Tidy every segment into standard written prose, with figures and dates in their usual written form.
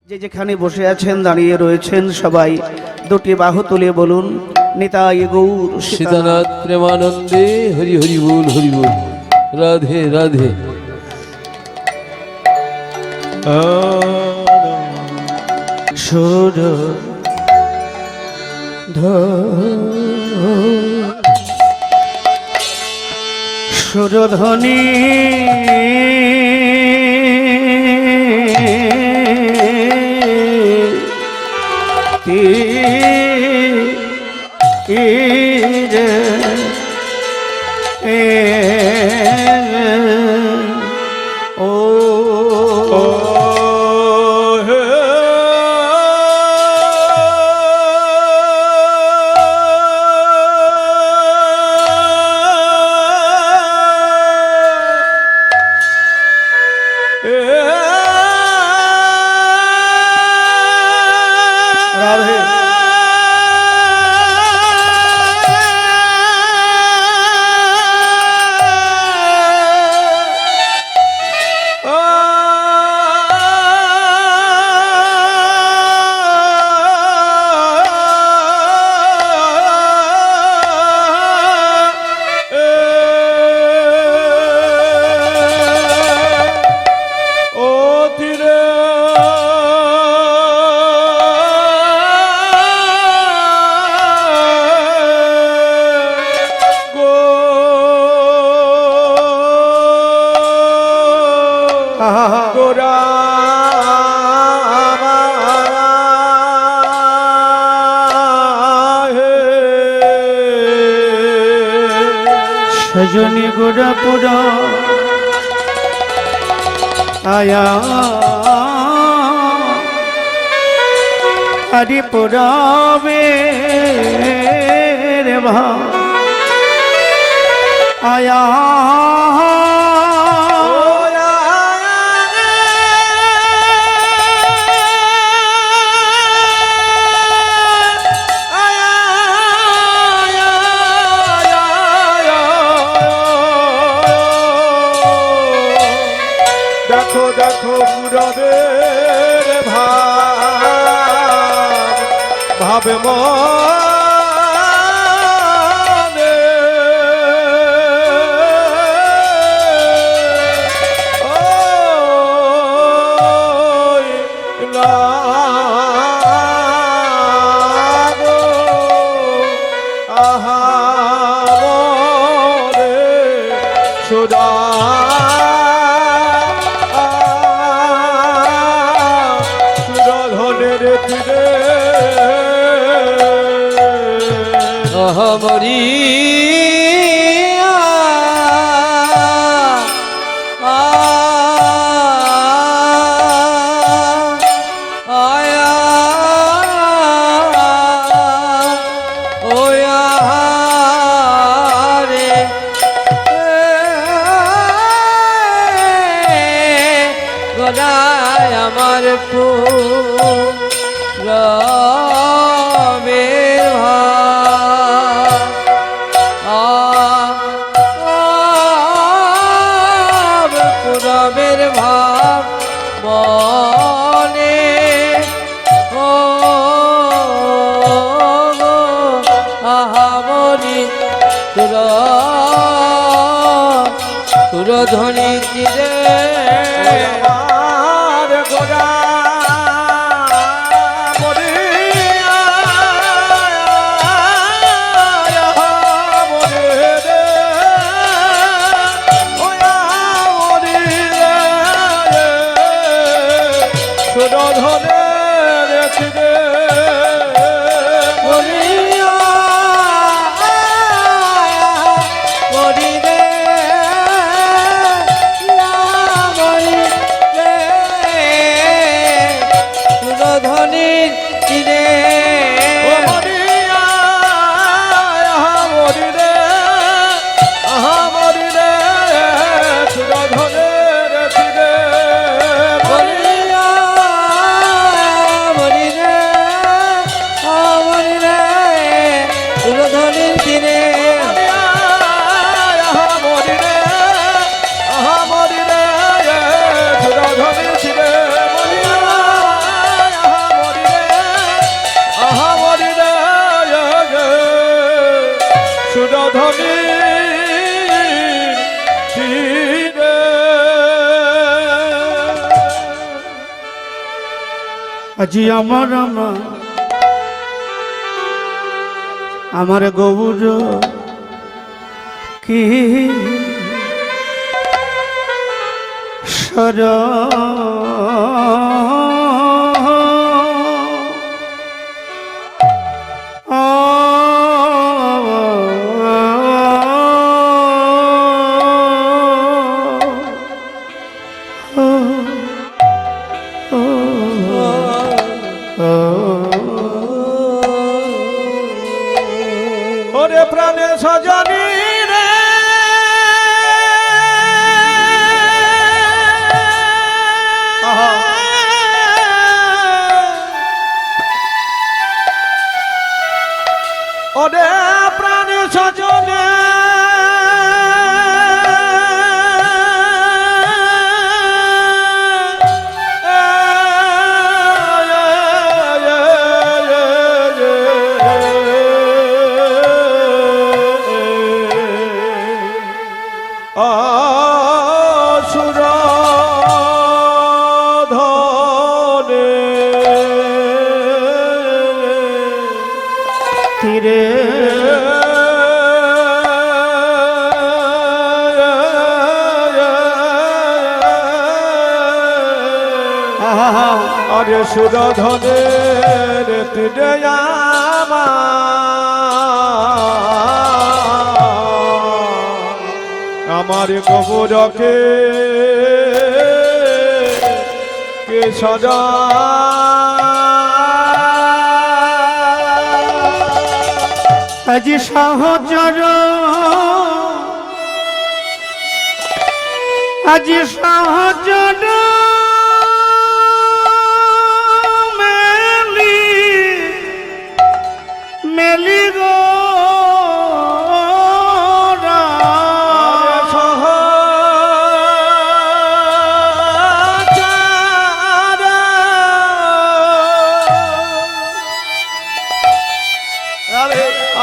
যে যেখানে বসে আছেন দাঁড়িয়ে রয়েছেন সবাই দুটি বাহু তুলে বলুন নিতাই গৌর সীতানাথ প্রেমানন্দে হরি হরি বল হরি বল রাধে রাধে। সুর সুরধ্বনি সজনী গোড়া পুরা আয়া আদি পুরাবে রে ভা আয়া দেখো দেখো পুরবের ভাবে মনে আহা রে সুদা মরি আমার পুরবের ভাব মনে আহামরি সুরধ্বনি তীরে আমার গোড়া আজি আমার গৌর কি সর ওরে প্রাণে সজনী রে ওরে প্রাণে সজনে তীরে আরে সুরধনের তীরে আমার কবরকে কে সজা আজি সহচর আজি সহচর মেলি মেলি গো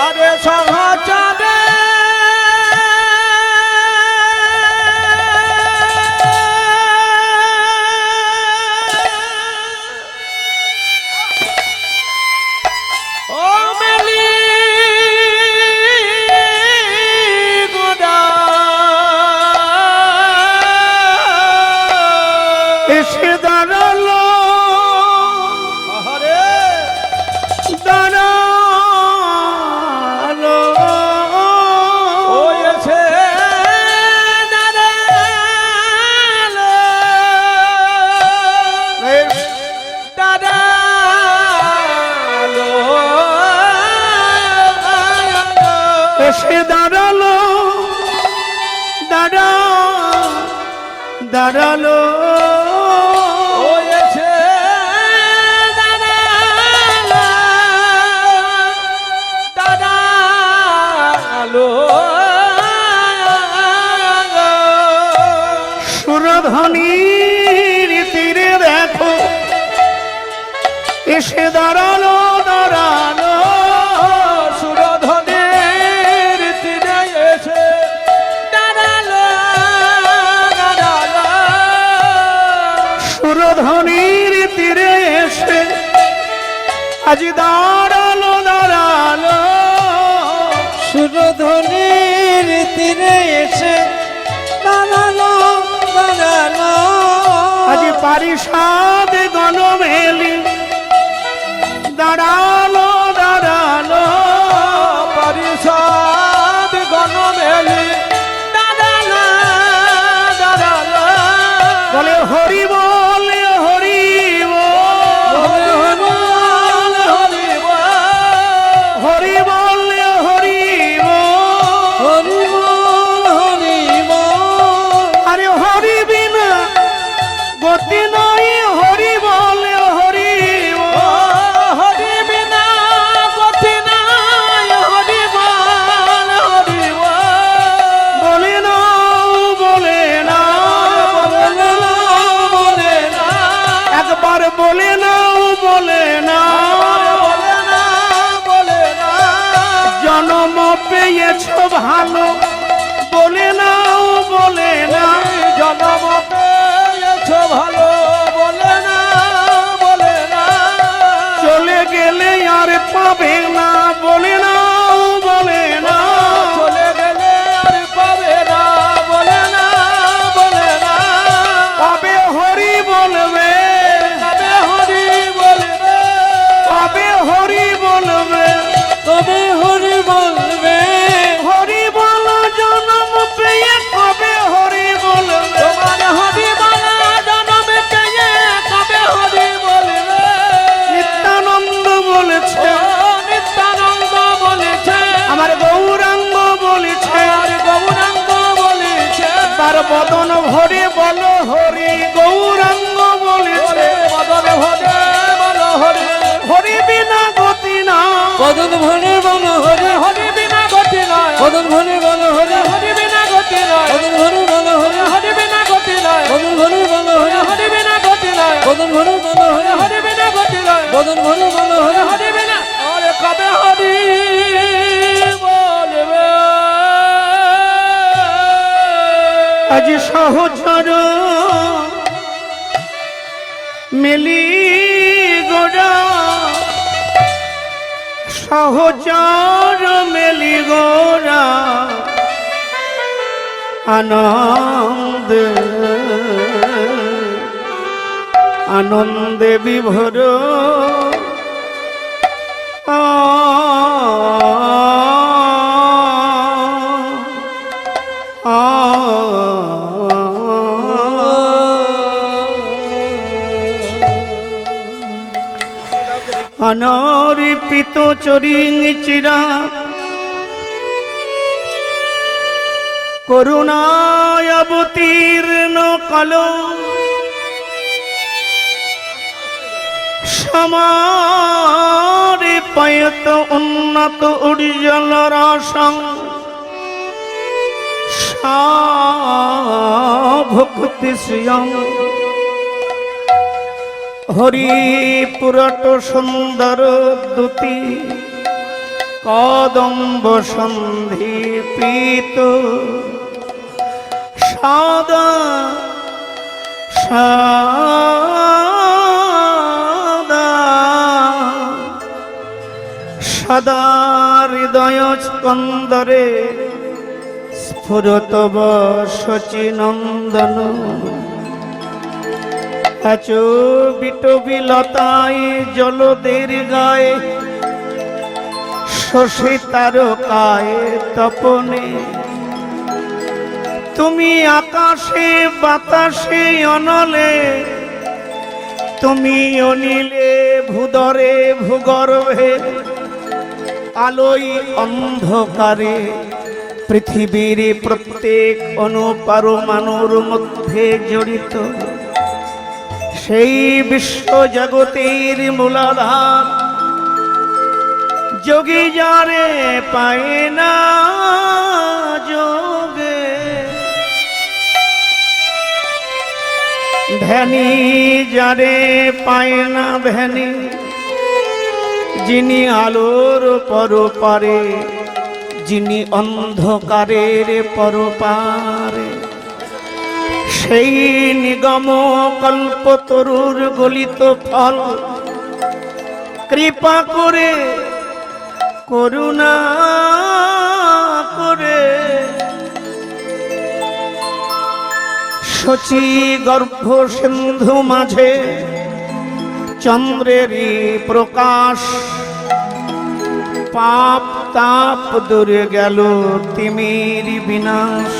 আরে সহচরে ও মেলি গোদা এসে দাঁড়ালো আরে দাঁড়ালো ওয়েছে দাঁড়ালো দাঁড়ালো এসে দাঁড়ালো দাঁড়ালো ওয়েছে দাঁড়ালো দাঁড়ালো সুরধ্বনির তীরে দেখো এসে দাঁড়ালো সুরধনের তীরে এসে দাঁড়ালো সুরধ্বনির তীরে এসে আজি দাঁড়ালো সুরধনির তীরে এসে দাঁড়ালো আজি পারিষাদ গণ মেলি দাঁড়ালো পরিষদ গণ মেলি দাঁড়ালো বলে হরি বল হরি বল হরি বল হরি বল আরে হরি বিনা গতি নাই হরি বল আর পাবে না, বলে না বলে না। চলে গেলে আর পাবে না, বলে না বলে না। কবে হরি বলবে, কবে হরি বলবে, কবে হরি বলবে, তবে হরি বলবে। হরি বল জন্ম পেয়ে কবে হরি বলবে। তোমার হরি বলা জন্ম পেয়ে কবে হরি বলবে। নিত্যানন্দ বলেছে, ও নিত্যানন্দ বলেছে, আমার গৌরাঙ্গ বলেছে, আর গৌরাঙ্গ বলেছে, তার বদন ভরে বল হরি। গৌরাঙ্গ বলেছে, বদন ভরে বল হরি। হরি বিনা গতি না, বদন ভরে বল হরি, হরি বিনা গতি নয়, বদন ভরে বল হরি, হরি বিনা গতি নয়, বদন ভরে বল হরি, হরি বিনা গতি নয়, বদন ভরে বল হরি, হরি বিনা গতি নয়, বদন ভরে বল হরি, হরি বিনা গতি নয়, বদন ভরে বল হরি। হরি বিনা। আরে কবে হরি বলবে। আজ সহচর মেলি গোড়া, সহচর মেলি গোড়া, আনন্দ আনন্দে বিভোর। অনরিপিত চরিং চিরা, করুণায় অবতীর্ণ কালো, সমারে পয়ত উন্নত উজ্জ্বল রসং, ভক্তি শ্রিয়ং হরি পুরট সুন্দর দুতি, কদম্ব সন্ধি প্রীত সদা সদা সদা হৃদয় স্কন্দরে স্ফুরতব শচীনন্দন। আচো বিটবি লতায় জলদের গায়ে, শশী তারকায় তপনে, তুমি আকাশে বাতাসে অনলে, তুমি অনিলে ভূদরে ভূগর্ভে, আলোয় অন্ধকারে পৃথিবীর প্রত্যেক অনুপরমাণুর মধ্যে জড়িত সেই বিশ্ব জগতের মূলাধার। যোগী যারে পায় না যোগে, ধ্যানী যারে পায় না ধ্যানী, যিনি আলোর পরপারে, যিনি অন্ধকারের পরপারে, সেই নিগম কল্পতরুর গলিত ফল কৃপা করে করুণা করে শচী গর্ভ সিন্ধু মাঝে চন্দ্রেরই প্রকাশ, পাপ তাপ দূরে গেল তিমির বিনাশ।